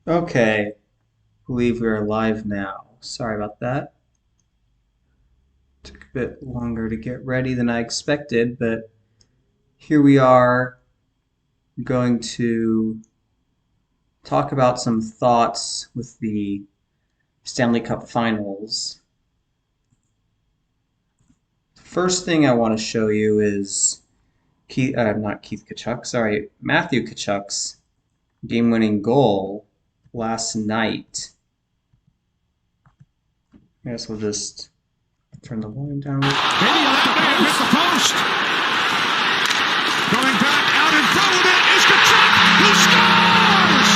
Okay, believe we're live now. Sorry about that. Took a bit longer to get ready than I expected, but here we are going to talk about some thoughts with the Stanley Cup Finals. The first thing I want to show you is Matthew Tkachuk's game-winning goal last night. I guess we'll just turn the volume down. Maybe that may have hit the post. Going back out in front of it is Tkachuk, who scores!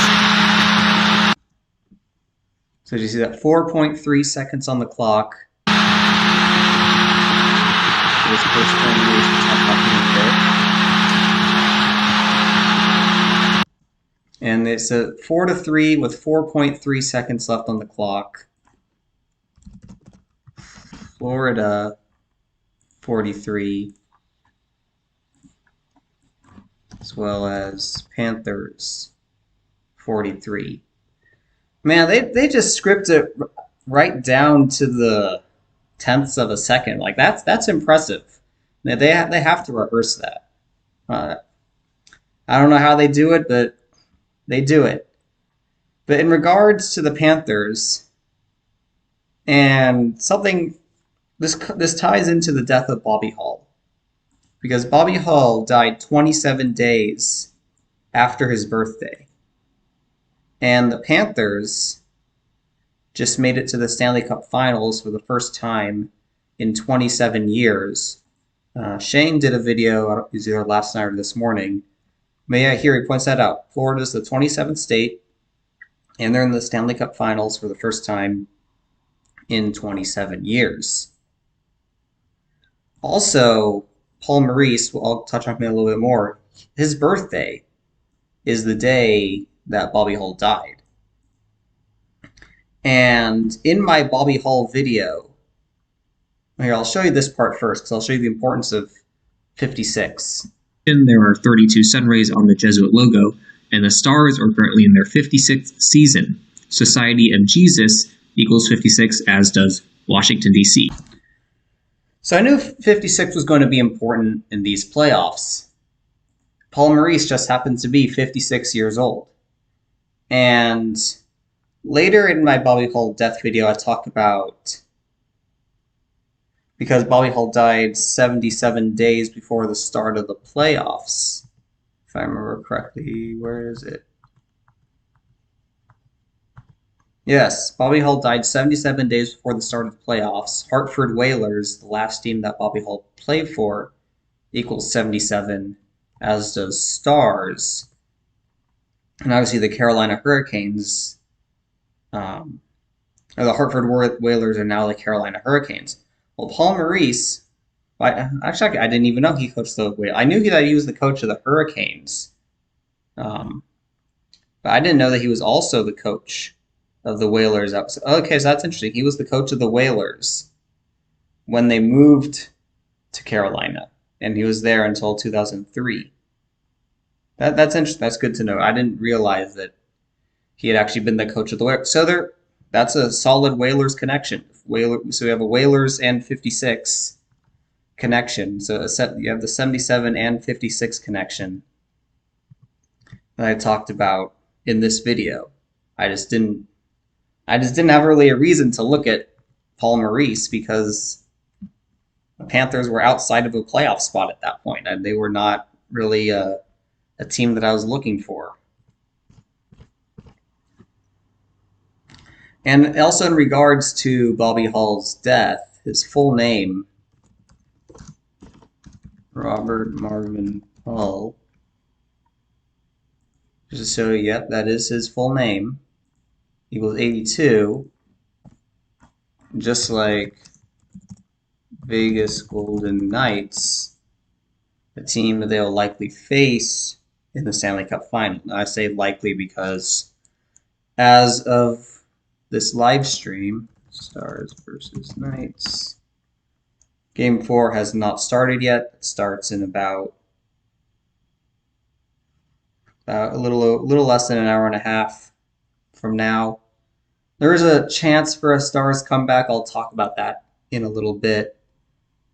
So you see that 4.3 seconds on the clock. This first thing is and it's a 4-3 with 4.3 seconds left on the clock. Florida 43, as well as Panthers 43. Man, they just script it right down to the tenths of a second. Like that's impressive. They have to rehearse that. I don't know how they do it, but they do it. But in regards to the Panthers, and something this ties into the death of Bobby Hull, because Bobby Hull died 27 days after his birthday, and the Panthers just made it to the Stanley Cup Finals for the first time in 27 years. Shane did a video, I don't know if it was either last night or this morning. But yeah, here he points that out. Florida's the 27th state, and they're in the Stanley Cup Finals for the first time in 27 years. Also, Paul Maurice, I'll touch on him a little bit more, his birthday is the day that Bobby Hull died. And in my Bobby Hull video, here, I'll show you this part first, because I'll show you the importance of 56. There are 32 sun rays on the Jesuit logo, and the Stars are currently in their 56th season. Society of Jesus equals 56, as does Washington, D.C. So I knew 56 was going to be important in these playoffs. Paul Maurice just happens to be 56 years old. And later in my Bobby Hull death video, I talk about, because Bobby Hull died 77 days before the start of the playoffs. If I remember correctly, where is it? Yes, Bobby Hull died 77 days before the start of the playoffs. Hartford Whalers, the last team that Bobby Hull played for, equals 77, as does Stars. And obviously the Carolina Hurricanes, or the Hartford Whalers are now the Carolina Hurricanes. Well, Paul Maurice, actually, I didn't even know he coached the Whalers. I knew that he was the coach of the Hurricanes, but I didn't know that he was also the coach of the Whalers. Okay, so that's interesting. He was the coach of the Whalers when they moved to Carolina, and he was there until 2003. That's interesting. That's good to know. I didn't realize that he had actually been the coach of the Whalers. So that's a solid Whalers connection. So we have a Whalers and 56 connection. So you have the 77 and 56 connection that I talked about in this video. I just didn't have really a reason to look at Paul Maurice, because the Panthers were outside of a playoff spot at that point, and they were not really a team that I was looking for. And also in regards to Bobby Hull's death, his full name, Robert Marvin Hull, just to show you, yep, that is his full name, equals 82, just like Vegas Golden Knights, the team that they'll likely face in the Stanley Cup Final. Now, I say likely because as of this live stream, Stars versus Knights, Game 4 has not started yet. It starts in about a little less than an hour and a half. from now. There is a chance for a Stars comeback. I'll talk about that in a little bit.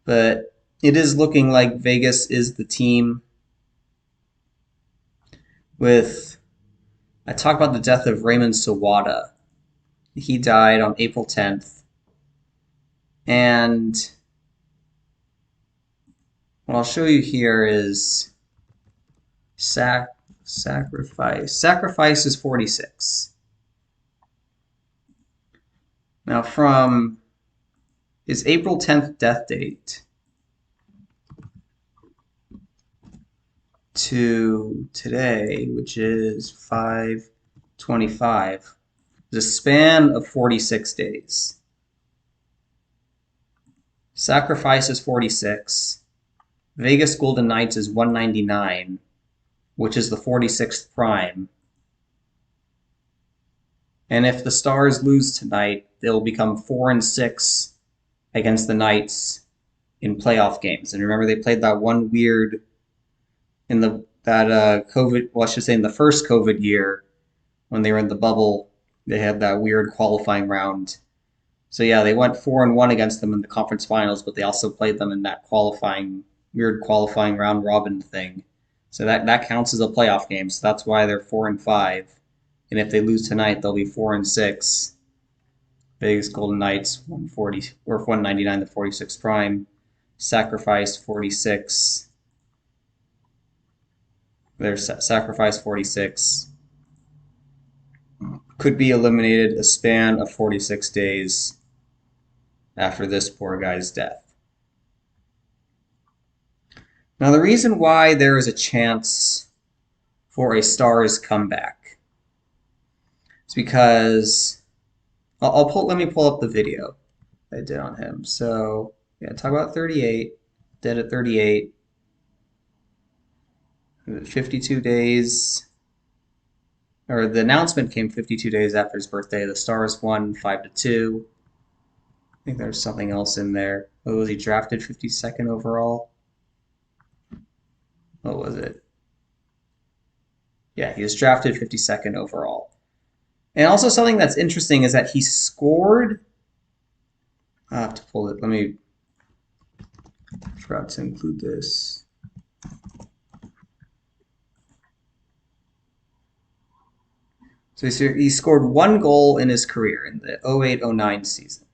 But it is looking like Vegas is the team with. I talked about the death of Raymond Sawada. He died on April 10th. And what I'll show you here is sacrifice. Sacrifice is 46. Now from his April 10th death date to today, which is 5/25, is a span of 46 days. Sacrifice is 46. Vegas Golden Knights is 199, which is the 46th prime. And if the Stars lose tonight, they'll become 4-6 against the Knights in playoff games. And remember, they played that one weird in the COVID. Well, I should say in the first COVID year when they were in the bubble, they had that weird qualifying round. So yeah, they went 4-1 against them in the conference finals, but they also played them in that weird qualifying round robin thing. So that counts as a playoff game. So that's why they're 4-5. And if they lose tonight, they'll be 4-6. Vegas Golden Knights 140 or 199, the 46 prime. Sacrifice 46. There's Sacrifice 46. Could be eliminated a span of 46 days after this poor guy's death. Now, the reason why there is a chance for a Stars comeback is because let me pull up the video I did on him. So yeah, talk about 38, dead at 38, 52 days. Or the announcement came 52 days after his birthday. The Stars won 5-2. I think there's something else in there. What was he drafted 52nd overall? What was it? Yeah, he was drafted 52nd overall. And also something that's interesting is that he scored. I have to pull it. I forgot to include this. So he scored 1 goal in his career in the 08-09 season.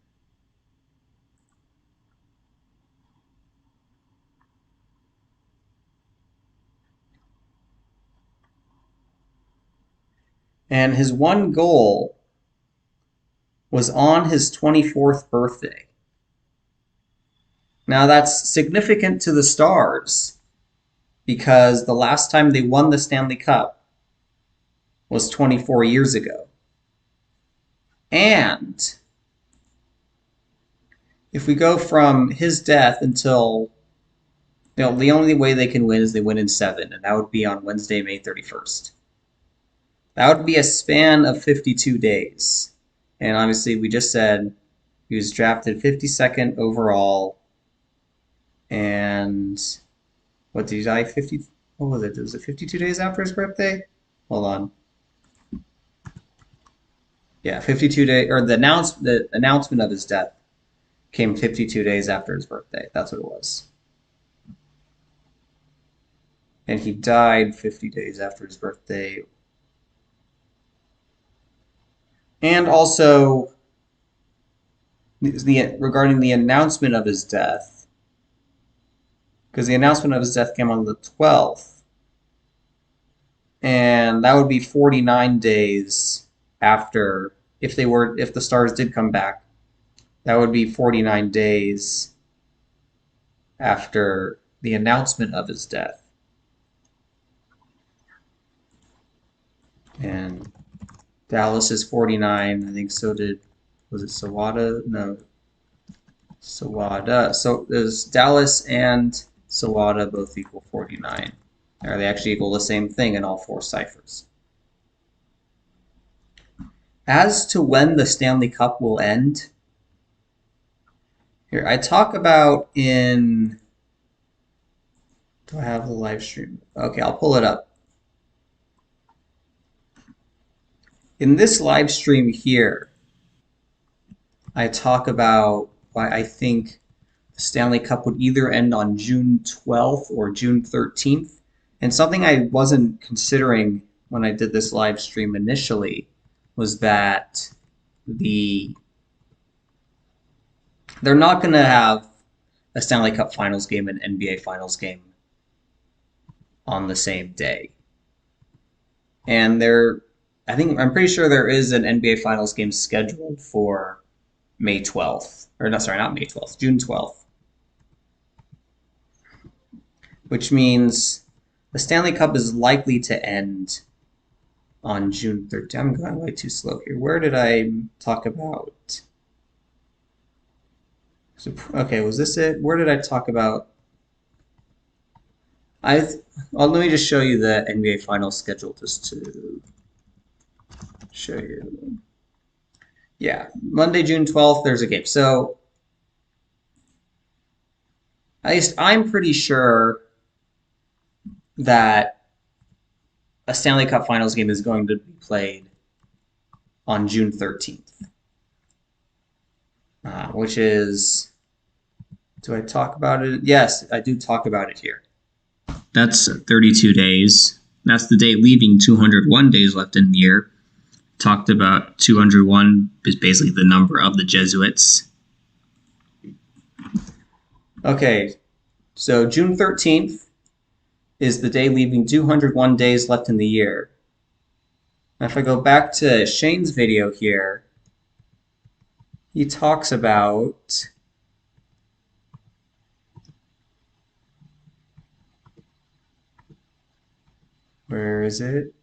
And his 1 goal was on his 24th birthday. Now that's significant to the Stars because the last time they won the Stanley Cup was 24 years ago. And if we go from his death until, the only way they can win is they win in 7, and that would be on Wednesday, May 31st. That would be a span of 52 days. And obviously, we just said he was drafted 52nd overall. And what did he die? What was it? Was it 52 days after his birthday? Hold on. Yeah, 52 days, or the announcement of his death came 52 days after his birthday. That's what it was. And he died 50 days after his birthday. And also, regarding the announcement of his death, because the announcement of his death came on the 12th, and that would be 49 days after, if the Stars did come back, that would be 49 days after the announcement of his death. And Dallas is 49. I think so did, was it Sawada? No. Sawada. So there's Dallas and Sawada both equal 49. Or they actually equal the same thing in all 4 ciphers. As to when the Stanley Cup will end, here I talk about in. Do I have the live stream? Okay, I'll pull it up. In this live stream here, I talk about why I think the Stanley Cup would either end on June 12th or June 13th. And something I wasn't considering when I did this live stream initially was that they're not going to have a Stanley Cup Finals game and NBA Finals game on the same day. And I'm pretty sure there is an NBA Finals game scheduled for May 12th. Or no, sorry, not May 12th, June 12th. Which means the Stanley Cup is likely to end on June 13th. I'm going way too slow here. Where did I talk about? Okay, was this it? Where did I talk about? Let me just show you the NBA Finals schedule just to show you. Yeah, Monday, June 12th, there's a game. So at least I'm pretty sure that a Stanley Cup Finals game is going to be played on June 13th, which is, do I talk about it? Yes, I do talk about it here. That's 32 days. That's the date leaving 201 days left in the year. Talked about 201 is basically the number of the Jesuits. Okay, so June 13th is the day leaving 201 days left in the year. Now, if I go back to Shane's video here, he talks about where is it?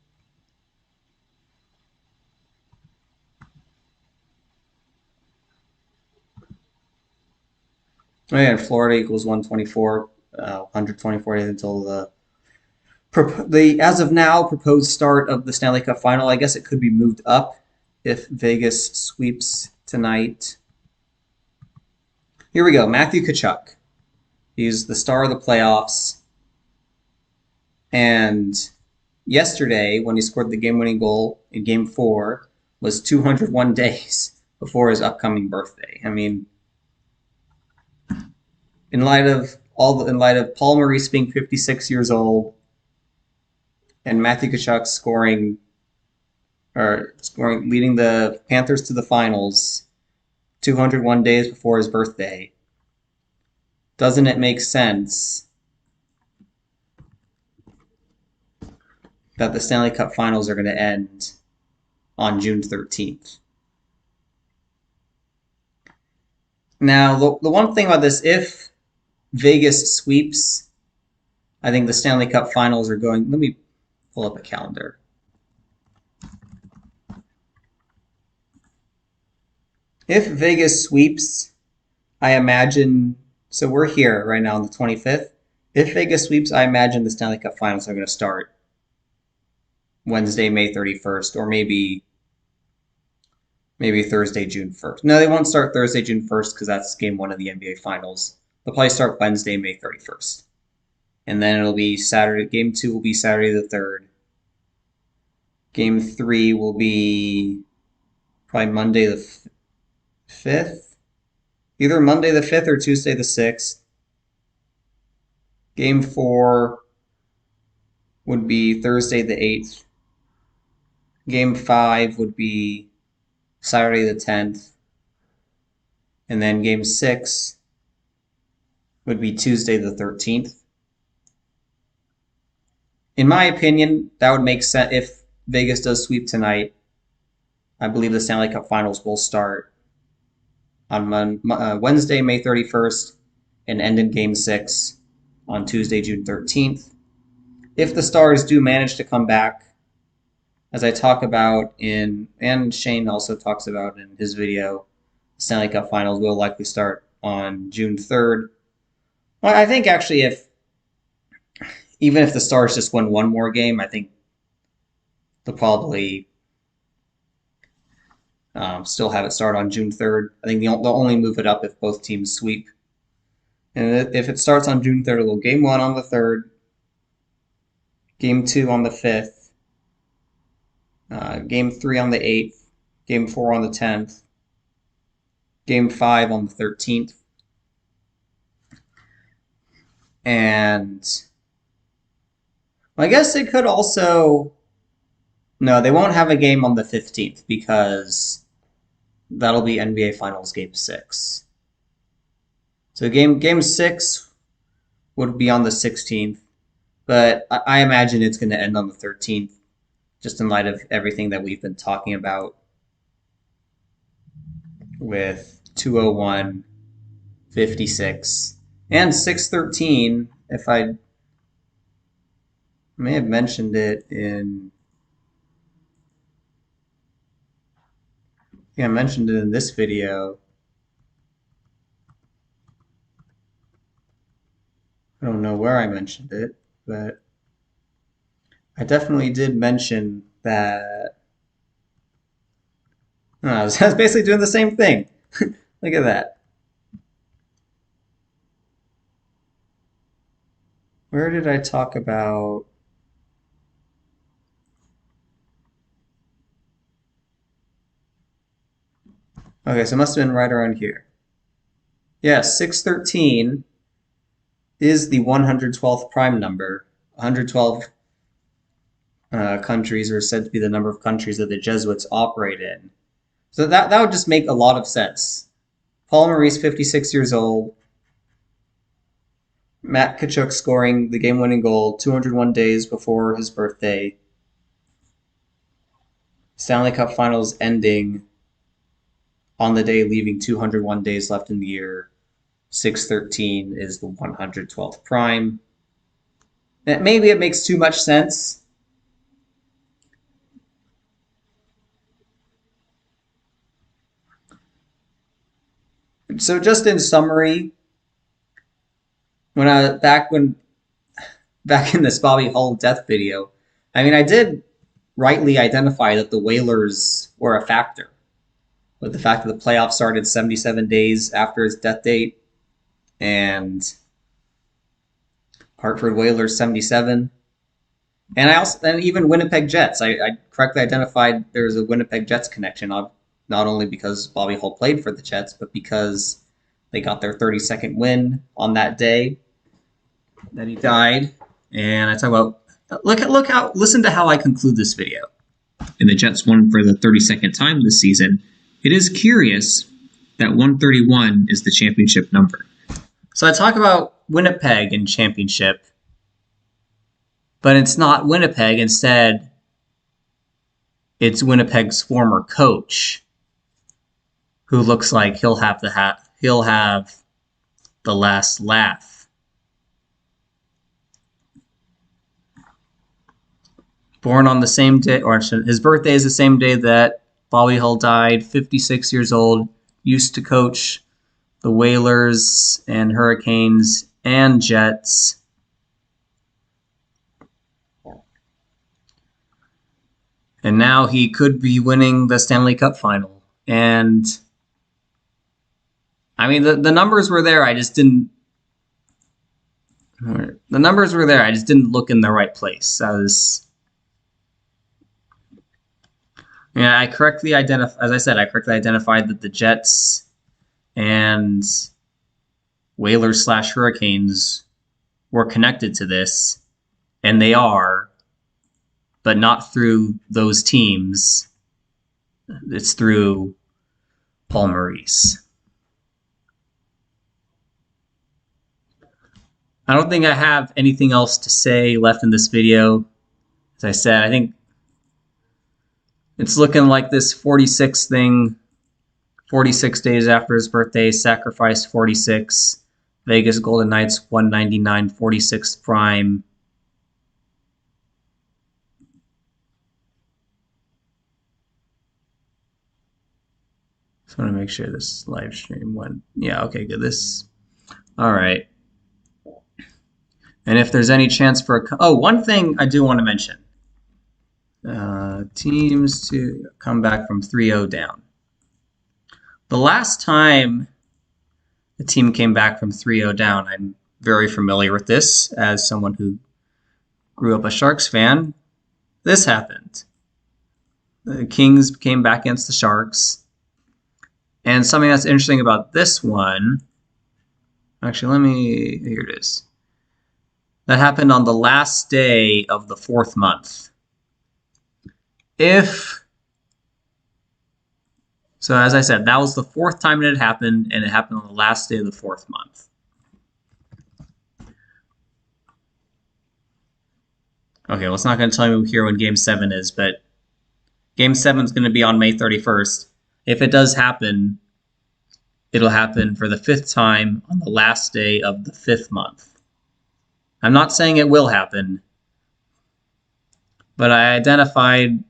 Oh yeah, Florida equals 124, 124 days until the as of now proposed start of the Stanley Cup Final. I guess it could be moved up if Vegas sweeps tonight. Here we go, Matthew Tkachuk. He's the star of the playoffs. And yesterday, when he scored the game-winning goal in Game 4, was 201 days before his upcoming birthday. I mean, in light of Paul Maurice being 56 years old and Matthew Tkachuk leading the Panthers to the finals 201 days before his birthday, doesn't it make sense that the Stanley Cup Finals are going to end on June 13th? Now, the one thing about this, if Vegas sweeps, I think the Stanley Cup Finals are going. Let me pull up a calendar. If Vegas sweeps, I imagine. So we're here right now on the 25th. If Vegas sweeps, I imagine the Stanley Cup Finals are going to start Wednesday, May 31st, or maybe Thursday, June 1st. No, they won't start Thursday, June 1st because that's game 1 of the NBA Finals. They'll probably start Wednesday, May 31st. And then it'll be Saturday. Game 2 will be Saturday the 3rd. Game 3 will be probably Monday the 5th. Either Monday the 5th or Tuesday the 6th. Game 4 would be Thursday the 8th. Game 5 would be Saturday the 10th. And then Game 6 would be Tuesday the 13th. In my opinion, that would make sense. If Vegas does sweep tonight, I believe the Stanley Cup Finals will start on Wednesday, May 31st, and end in Game 6 on Tuesday, June 13th. If the Stars do manage to come back, as I talk about and Shane also talks about in his video, the Stanley Cup Finals will likely start on June 3rd. Well, I think actually even if the Stars just win one more game, I think they'll probably still have it start on June 3rd. I think they'll only move it up if both teams sweep. And if it starts on June 3rd, it'll Game 1 on the 3rd, Game 2 on the 5th, Game 3 on the 8th, Game 4 on the 10th, Game 5 on the 13th, and I guess it could also. No, they won't have a game on the 15th because that'll be NBA Finals Game 6. So game 6 would be on the 16th, but I imagine it's going to end on the 13th, just in light of everything that we've been talking about with 201, 56, and 613. If I may have mentioned it in. I mentioned it in this video. I don't know where I mentioned it, but I definitely did mention that. Oh, I was basically doing the same thing. Look at that. Where did I talk about? Okay, so it must have been right around here. Yes, 613 is the 112th prime number. 112 countries are said to be the number of countries that the Jesuits operate in. So that would just make a lot of sense. Paul Maurice, 56 years old. Matt Tkachuk scoring the game-winning goal 201 days before his birthday. Stanley Cup Finals ending on the day, leaving 201 days left in the year. 613 is the 112th prime. Maybe it makes too much sense. So just in summary, back in this Bobby Hull death video, I mean, I did rightly identify that the Whalers were a factor, with the fact that the playoffs started 77 days after his death date, and Hartford Whalers 77, and even Winnipeg Jets. I correctly identified there was a Winnipeg Jets connection, not only because Bobby Hull played for the Jets, but because they got their 32nd win on that day that he died. And I talk about listen to how I conclude this video. And the Jets won for the 32nd time this season. It is curious that 131 is the championship number. So I talk about Winnipeg in championship, but it's not Winnipeg. Instead, it's Winnipeg's former coach, who looks like he'll have the last laugh. Born on the same day, or his birthday is the same day that Bobby Hull died, 56 years old, used to coach the Whalers and Hurricanes and Jets. And now he could be winning the Stanley Cup final. And I mean, the numbers were there. I just didn't. The numbers were there. I just didn't look in the right place. I correctly identified, as I said, I correctly identified that the Jets and Whalers/Hurricanes were connected to this, and they are, but not through those teams. It's through Paul Maurice. I don't think I have anything else to say left in this video. As I said, I think it's looking like this 46 thing, 46 days after his birthday, sacrifice 46, Vegas Golden Knights 199, 46th prime. Just want to make sure this live stream went. Yeah, okay, good. All right. And if there's any chance for one thing I do want to mention. Teams to come back from 3-0 down. The last time the team came back from 3-0 down, I'm very familiar with this as someone who grew up a Sharks fan. This happened. The Kings came back against the Sharks. And something that's interesting about this one, actually, here it is. That happened on the last day of the 4th month. So as I said, that was the 4th time it had happened, and it happened on the last day of the 4th month. Okay, well, it's not going to tell you here when Game 7 is, but Game 7 is going to be on May 31st. If it does happen, it'll happen for the 5th time on the last day of the 5th month. I'm not saying it will happen, but I identified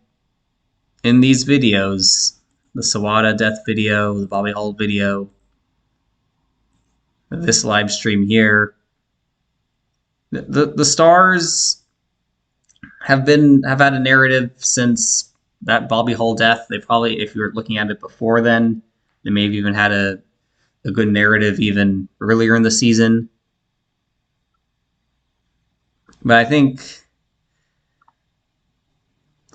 in these videos, the Sawada death video, the Bobby Hull video, this live stream here, the Stars have had a narrative since that Bobby Hull death. They probably, if you were looking at it before then, they may have even had a good narrative even earlier in the season. But I think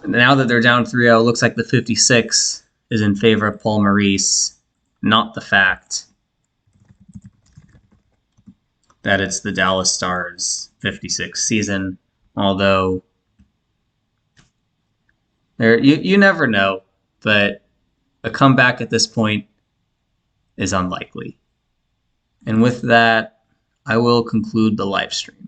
now that they're down 3-0, it looks like the 56 is in favor of Paul Maurice, not the fact that it's the Dallas Stars' 56th season. Although, you never know, but a comeback at this point is unlikely. And with that, I will conclude the live stream.